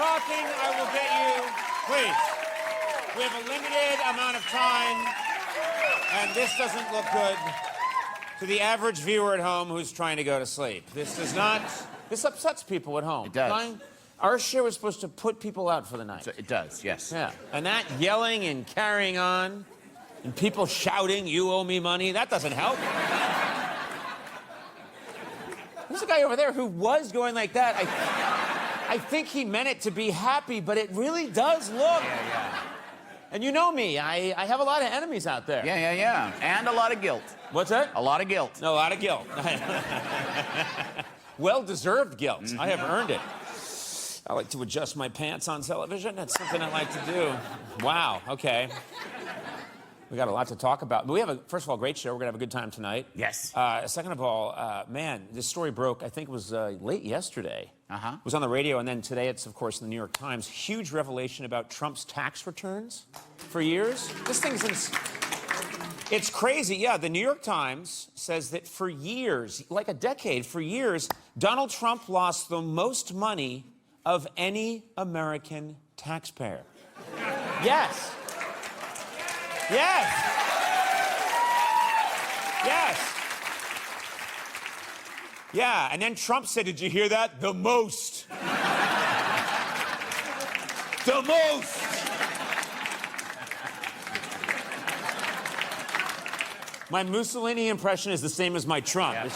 talking, I will get you. Please. We have a limited amount of time, and this doesn't look good to the average viewer at home who's trying to go to sleep. This does not. This upsets people at home. It does. Our show is supposed to put people out for the night. So it does, yes. Yeah. And that yelling and carrying on, and people shouting, "You owe me money," that doesn't help. There's a guy over there who was going like that. I think he meant it to be happy, but it really does look. Yeah. And you know me, I have a lot of enemies out there. Yeah. And a lot of guilt. What's that? A lot of guilt. A lot of guilt. Well-deserved guilt. I have earned it. I like to adjust my pants on television. That's something I like to do. Wow, okay. We got a lot to talk about. But we have, first of all, a great show. We're going to have a good time tonight. Yes. Second of all, man, this story broke, I think it was late yesterday. Uh-huh. It was on the radio, and then today it's, of course, in the New York Times. Huge revelation about Trump's tax returns for years. This thing's it's crazy. Yeah, the New York Times says that for years, like a decade, for years, Donald Trump lost the most money of any American taxpayer. Yes. Yes. Yes. Yeah, and then Trump said, did you hear that? The most. The most. My Mussolini impression is the same as my Trump. Yeah.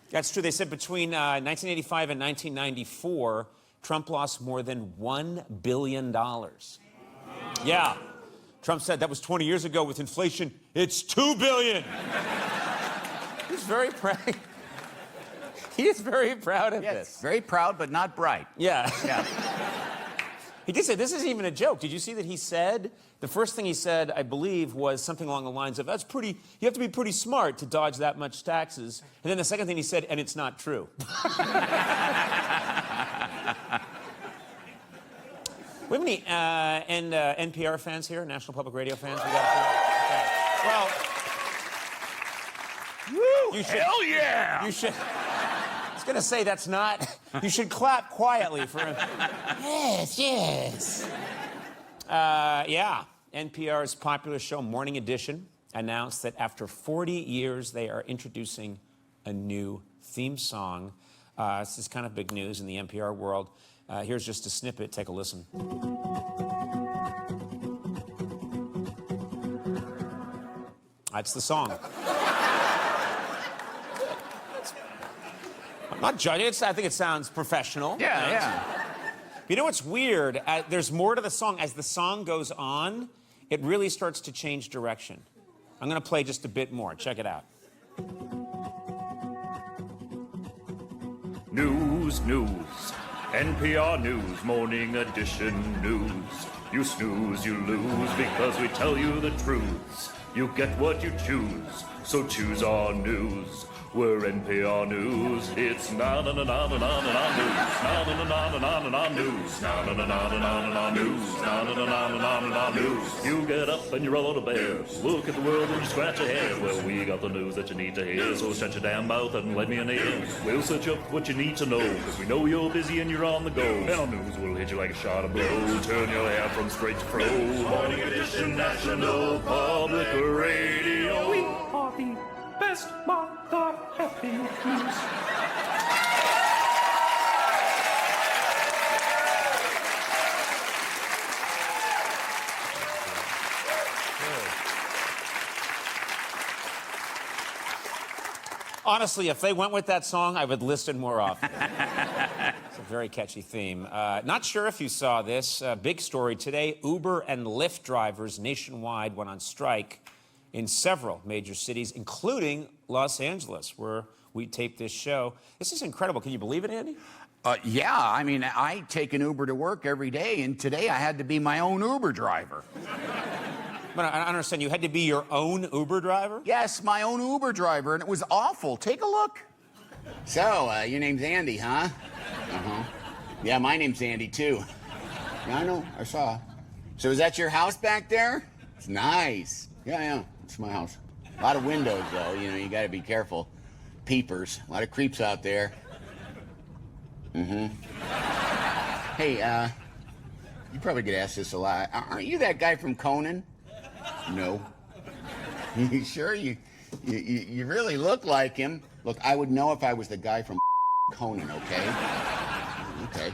That's true. They said between 1985 and 1994, Trump lost more than $1 billion. Yeah. Trump said that was 20 years ago. With inflation, it's $2 billion. He's very proud. He is very proud of this. Very proud, but not bright. Yeah. Yeah. He did say, this isn't even a joke. Did you see that he said, the first thing he said, I believe, was something along the lines of, that's pretty, you have to be pretty smart to dodge that much taxes. And then the second thing he said, and it's not true. We have any NPR fans here? National Public Radio fans? We got okay. Well, woo, you should, hell yeah! You should. I was gonna say that's not. You should clap quietly for him. Yes. Yeah. NPR's popular show, Morning Edition, announced that after 40 years, they are introducing a new theme song. This is kind of big news in the NPR world. Here's just a snippet. Take a listen. That's the song. I'm not judging it. I think it sounds professional. Yeah. You know what's weird? There's more to the song. As the song goes on, it really starts to change direction. I'm going to play just a bit more. Check it out. News. NPR News, Morning Edition News. You snooze, you lose, because we tell you the truths. You get what you choose, so choose our news. We're NPR News. It's na-na-na-na-na-na-na news. Na-na-na-na-na-na-na news. Na-na-na-na-na-na-na news. Na-na-na-na-na-na-na news. You get up and you roll a bear. Look at the world and you scratch your head. Well, we got the news that you need to hear, so shut your damn mouth and lend me an ear. We'll search up what you need to know, because we know you're busy and you're on the go. And our news will hit you like a shot of blow. Turn your hair from straight to pro. Morning Edition National Public Radio. We are the best mother-effing news. Honestly, if they went with that song, I would listen more often. It's a very catchy theme. Not sure if you saw this. Big story today. Uber and Lyft drivers nationwide went on strike in several major cities, including Los Angeles, where we taped this show. This is incredible. Can you believe it, Andy? Yeah, I mean, I take an Uber to work every day, and today I had to be my own Uber driver. But I don't understand. You had to be your own Uber driver? Yes, my own Uber driver, and it was awful. Take a look. So, your name's Andy, huh? Uh-huh. Yeah, my name's Andy, too. Yeah, I know. I saw. So is that your house back there? It's nice. Yeah. It's my house. A lot of windows, though. You know, you got to be careful. Peepers. A lot of creeps out there. Hey, you probably get asked this a lot. Aren't you that guy from Conan? No. You sure? You really look like him. Look, I would know if I was the guy from Conan, okay? Okay.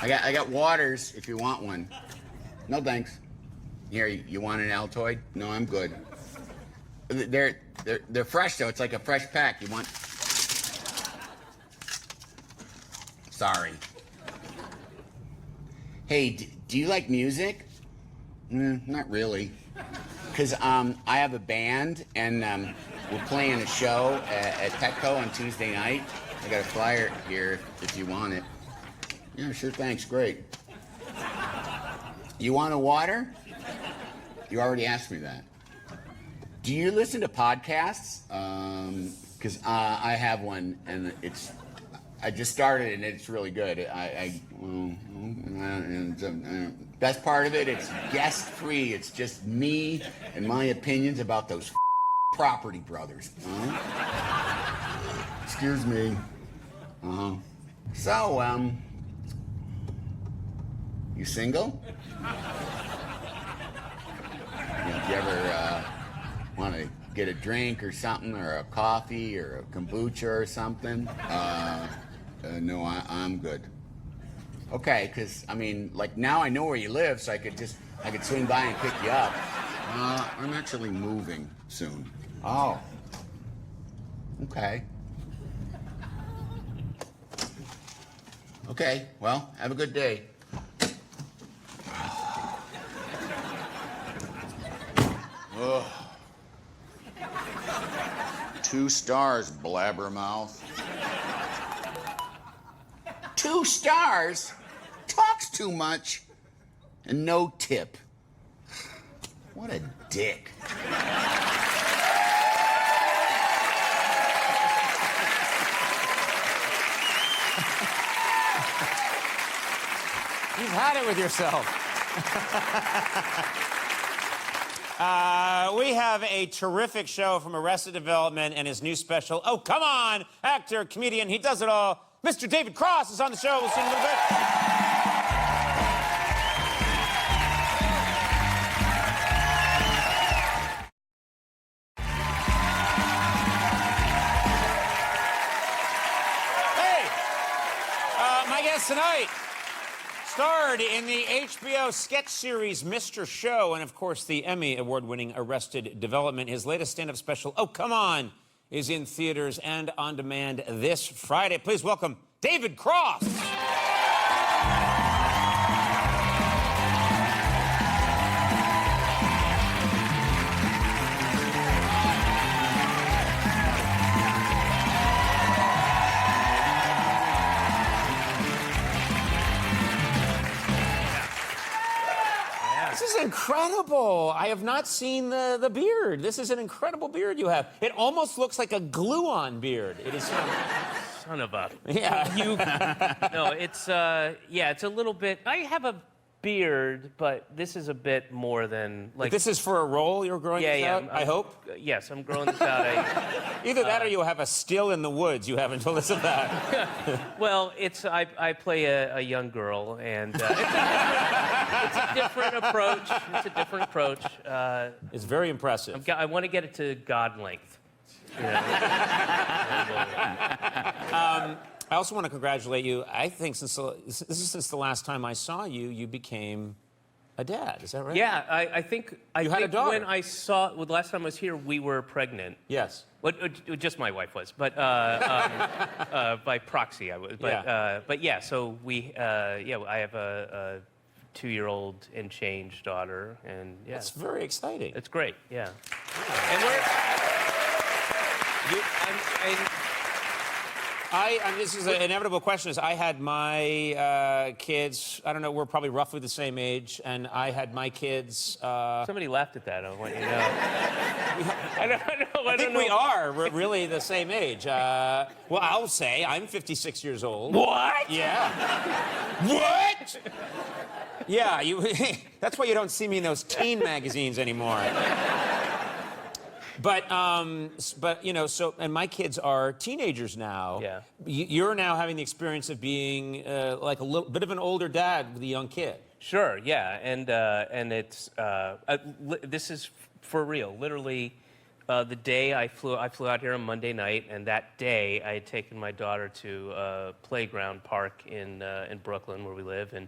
I got waters if you want one. No, thanks. Here, you want an Altoid? No, I'm good. They're fresh, though. It's like a fresh pack. You want... Sorry. Hey, do you like music? Not really. Because I have a band, and we're playing a show at Petco on Tuesday night. I got a flyer here if you want it. Yeah, sure, thanks, great. You want a water? You already asked me that. Do you listen to podcasts? Because I have one, and I just started it, and it's really good. Best part of it, it's guest-free. It's just me and my opinions about those property brothers. Excuse me. So, you single? Do you ever want to get a drink or something, or a coffee, or a kombucha or something? No, I'm good. Okay, because, I mean, like, now I know where you live, so I could swing by and pick you up. I'm actually moving soon. Oh. Okay. Okay, well, have a good day. Ugh. 2 stars, blabbermouth. 2 stars? Talks too much. And no tip. What a dick. You've had it with yourself. We have a terrific show from Arrested Development and his new special. Oh, come on! Actor, comedian, he does it all. Mr. David Cross is on the show. We'll see you in a little bit. Hey! My guest tonight starred in the HBO sketch series Mr. Show and, of course, the Emmy Award-winning Arrested Development. His latest stand-up special, Oh, Come On, is in theaters and on demand this Friday. Please welcome David Cross. This is incredible. I have not seen the beard. This is an incredible beard you have. It almost looks like a glue-on beard. It is. Son of a. Yeah. No, it's it's a little bit. I have a beard, but this is a bit more than like. This is for a role you're growing this out, I hope? Yes, I'm growing this out. Either that or you have a still in the woods you haven't told us about. Well, I play a young girl, and it's a different approach. It's a different approach. It's very impressive. I want to get it to God length. I also want to congratulate you. I think since the last time I saw you, you became a dad. Is that right? Yeah, I think You had a daughter. when I saw the last time I was here, we were pregnant. Yes. Well, just my wife was, but by proxy I was. But yeah, so I have a 2-year-old and change daughter, and yeah, That's very exciting. it's great. Yeah, and we're. This is an inevitable question. I had my kids, I don't know, we're probably roughly the same age, and I had my kids... Somebody laughed at that, I want you to know. I think we are really the same age. Well, I'll say I'm 56 years old. What? Yeah. What? Yeah, that's why you don't see me in those teen magazines anymore. But you know, so and my kids are teenagers now. Yeah. You're now having the experience of being like a little bit of an older dad with a young kid. Sure, yeah, and it's this is for real. Literally, the day I flew out here on Monday night, and that day I had taken my daughter to a playground park in Brooklyn where we live, and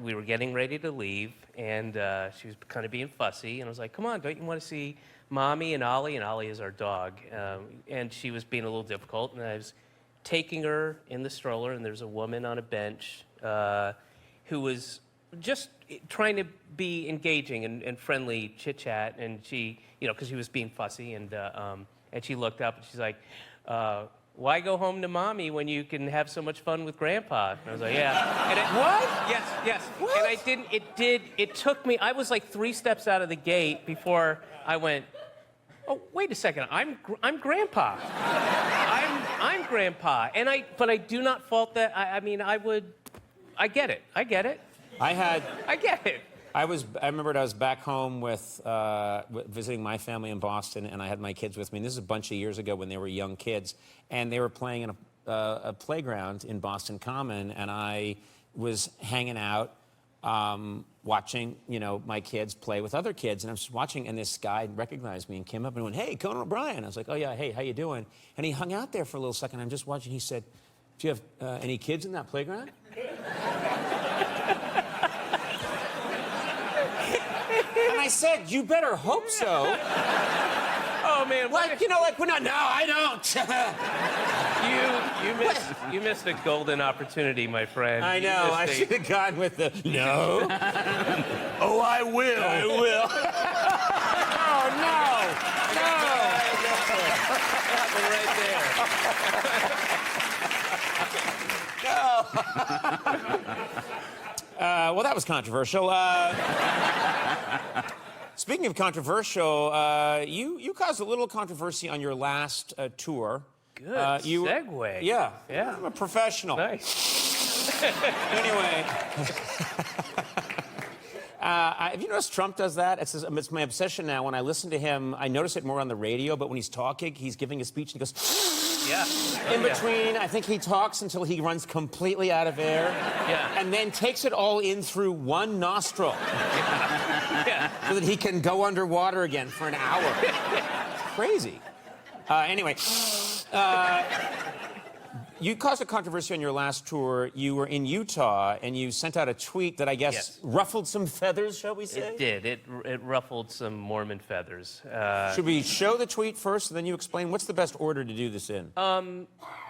we were getting ready to leave, and she was kind of being fussy, and I was like, "Come on, don't you want to see Mommy and Ollie?" And Ollie is our dog, and she was being a little difficult, and I was taking her in the stroller, and there's a woman on a bench who was just trying to be engaging and friendly chit-chat, and she, you know, because she was being fussy, and she looked up, and she's like, why go home to Mommy when you can have so much fun with Grandpa? And I was like, yeah. And What? Yes. What? And I didn't, it took me, I was like 3 steps out of the gate before I went, oh, wait a second, I'm Grandpa. I'm Grandpa. But I do not fault that. I mean, I get it. I get it. I get it. I remembered I was back home with visiting my family in Boston, and I had my kids with me. And this is a bunch of years ago when they were young kids, and they were playing in a playground in Boston Common, and I was hanging out, watching, you know, my kids play with other kids, and I was watching, and this guy recognized me and came up and went, "Hey, Conan O'Brien." I was like, "Oh yeah, hey, how you doing?" And he hung out there for a little second. I'm just watching. He said, "Do you have any kids in that playground?" And I said, "You better hope so." Oh man, Like, you know, like, we're not, no, I don't. you missed a golden opportunity, my friend. I know, I should have gone with the, no. Oh, I will. I will. Oh, no. That one right there. Well, that was controversial. Speaking of controversial, you caused a little controversy on your last tour. Good segue. Yeah. Yeah. I'm a professional. Nice. Anyway. Have you noticed Trump does that? It's my obsession now. When I listen to him, I notice it more on the radio, but when he's talking, he's giving a speech and he goes, Yeah. in between, I think he talks until he runs completely out of air. Yeah. And then takes it all in through one nostril. Yeah. So that he can go underwater again for an hour. Crazy. Anyway, you caused a controversy on your last tour. You were in Utah, and you sent out a tweet that I guess Yes. ruffled some feathers, shall we say? It did. It ruffled some Mormon feathers. Should we show the tweet first, and then you explain? What's the best order to do this in?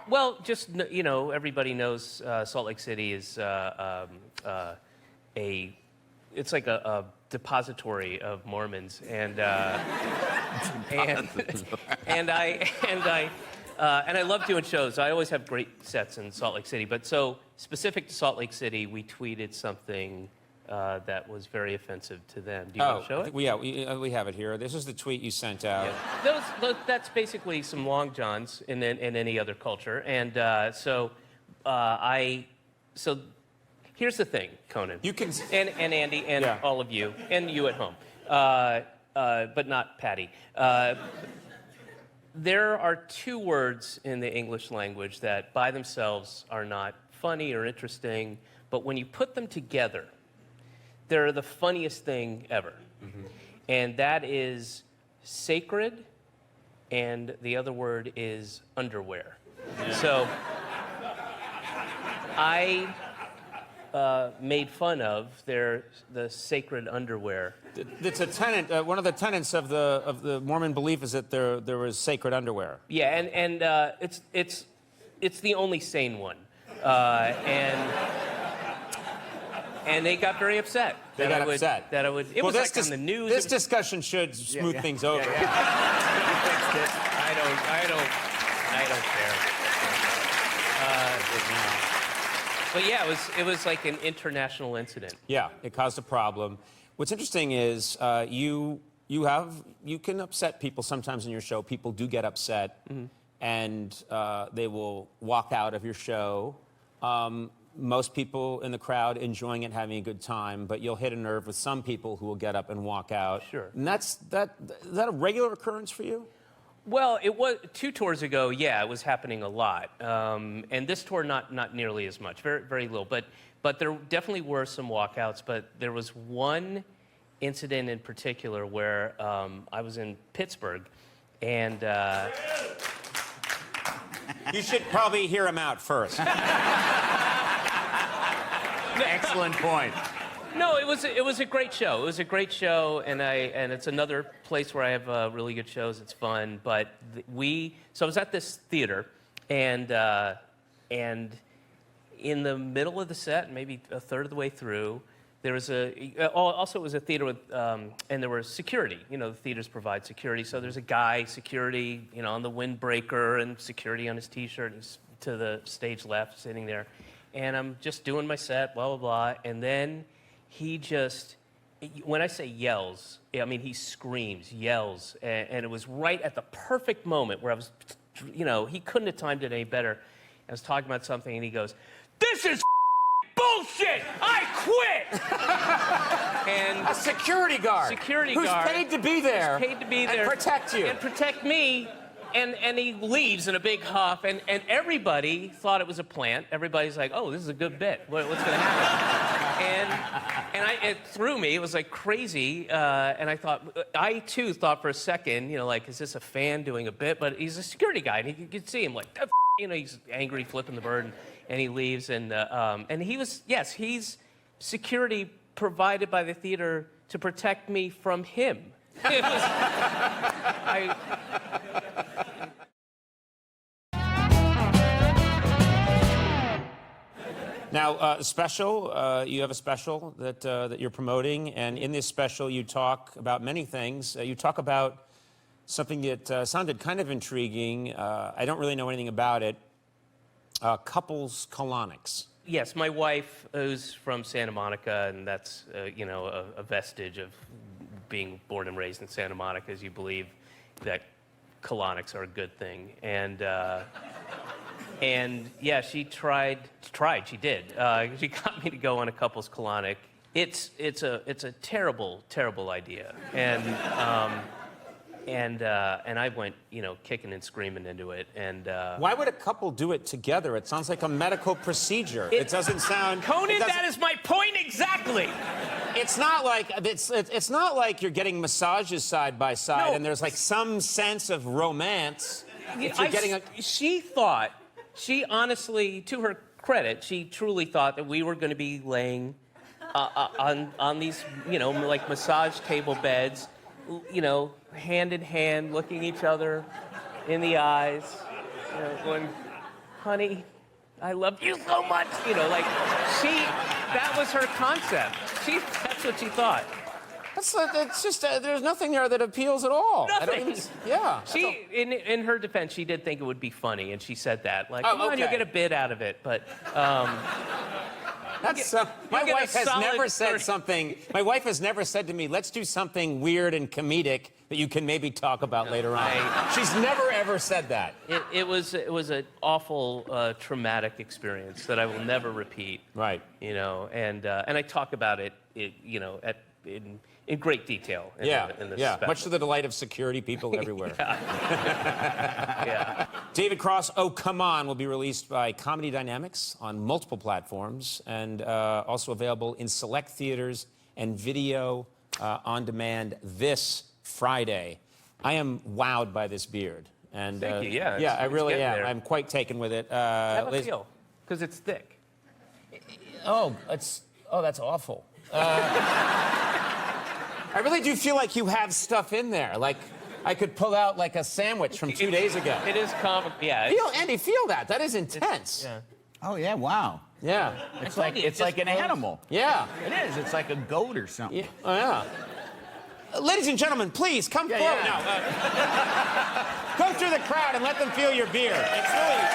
Well, just, you know, everybody knows Salt Lake City is it's like a depository of Mormons, and I love doing shows. I always have great sets in Salt Lake City. But so specific to Salt Lake City, we tweeted something that was very offensive to them. Do you want to show it? We have it here. This is the tweet you sent out. Yeah. That's basically some long johns in any other culture, and so here's the thing, Conan. You can and Andy and Yeah. all of you and you at home, but not Patty. There are 2 words in the English language that by themselves are not funny or interesting, but when you put them together, they're the funniest thing ever. Mm-hmm. And that is sacred, and the other word is underwear. Yeah. So I made fun of the sacred underwear. It's a tenet. One of the tenets of the Mormon belief is that there is sacred underwear. Yeah, and it's the only sane one, and they got very upset. They got upset. That I would. It was like on the news. This discussion should smooth things over. Yeah. You fixed it. I don't care. But yeah, it was like an international incident. Yeah, it caused a problem. What's interesting is you can upset people sometimes in your show. People do get upset, and they will walk out of your show. most people in the crowd enjoying it, having a good time, but you'll hit a nerve with some people who will get up and walk out. Sure. And is that a regular occurrence for you? Well, it was 2 tours ago. Yeah, it was happening a lot, and this tour not nearly as much, very very little. But there definitely were some walkouts. But there was one incident in particular where I was in Pittsburgh, and You should probably hear him out first. Excellent point. no, it was a great show. It was a great show, and it's another place where I have really good shows. It's fun, but so I was at this theater, and in the middle of the set, maybe a third of the way through, there was also it was a theater with, and there was security. You know, the theaters provide security, so there's a guy, security, you know, on the windbreaker and security on his T-shirt. He's to the stage left, sitting there, and I'm just doing my set, blah blah blah, and then he just, when I say yells, I mean he screams, yells, and it was right at the perfect moment where I was, you know, he couldn't have timed it any better. I was talking about something, and he goes, "This is bullshit! I quit!" And A security guard. Who's paid to be there. Who's paid to be there and protect you. and protect me. And he leaves in a big huff, and everybody thought it was a plant. Everybody's like, "Oh, this is a good bit. What's going to happen?" and it threw me. It was like crazy. And I too thought for a second, you know, like, is this a fan doing a bit? But he's a security guy, and you could see him like, you know, he's angry, flipping the bird, and he leaves. And he was, yes, he's security provided by the theater to protect me from him. It was, Now, special, you have a special that you're promoting, and in this special you talk about many things. You talk about something that sounded kind of intriguing. I don't really know anything about it. Couples colonics. Yes, my wife is from Santa Monica, and that's you know, a vestige of being born and raised in Santa Monica, as you believe that colonics are a good thing. And yeah, she she did. She got me to go on a couples colonic. It's a terrible idea, and I went, you know, kicking and screaming into it. And Why would a couple do it together? It sounds like a medical procedure. It doesn't sound. Conan, that is my point exactly. It's not like it's not like you're getting massages side by side, No. and there's like some sense of romance. If you're getting a. She honestly, to her credit, she truly thought that we were going to be laying on these, you know, like massage table beds, you know, hand in hand, looking each other in the eyes, you know, going, "Honey, I love you so much." You know, like that was her concept. That's what she thought. It's just there's nothing there that appeals at all. Nothing. Yeah. In her defense, she did think it would be funny, and she said that, like, Oh, "Come on, okay. you'll get a bit out of it." But That's my get a wife has solid never said 30. something. My wife has never said to me, "Let's do something weird and comedic that you can maybe talk about later on." She's never ever said that. it was an awful, traumatic experience that I will never repeat. Right. You know, and I talk about it, you know, in great detail. In the special. Much to the delight of security people everywhere. Yeah. David Cross, Oh Come On, will be released by Comedy Dynamics on multiple platforms and also available in select theaters and video on demand this Friday. I am wowed by this beard. And, Thank you, yeah. Yeah, I it's really getting am. there. I'm quite taken with it. Have a feel, because it's thick. Oh, that's awful. I really do feel like you have stuff in there. Like, I could pull out like a sandwich from 2 days ago. It is comic, yeah. Andy, feel that. That is intense. Yeah. Oh yeah, wow. Yeah. It's told like you, it it's like just an grows. animal. Yeah. It is. It's like a goat or something. Yeah. Oh, yeah. Ladies and gentlemen, please come forward yeah. now. Go through the crowd and let them feel your beer. It's really.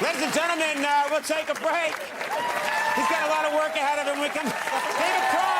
Ladies and gentlemen, we'll take a break. He's got a lot of work ahead of him. David Cross.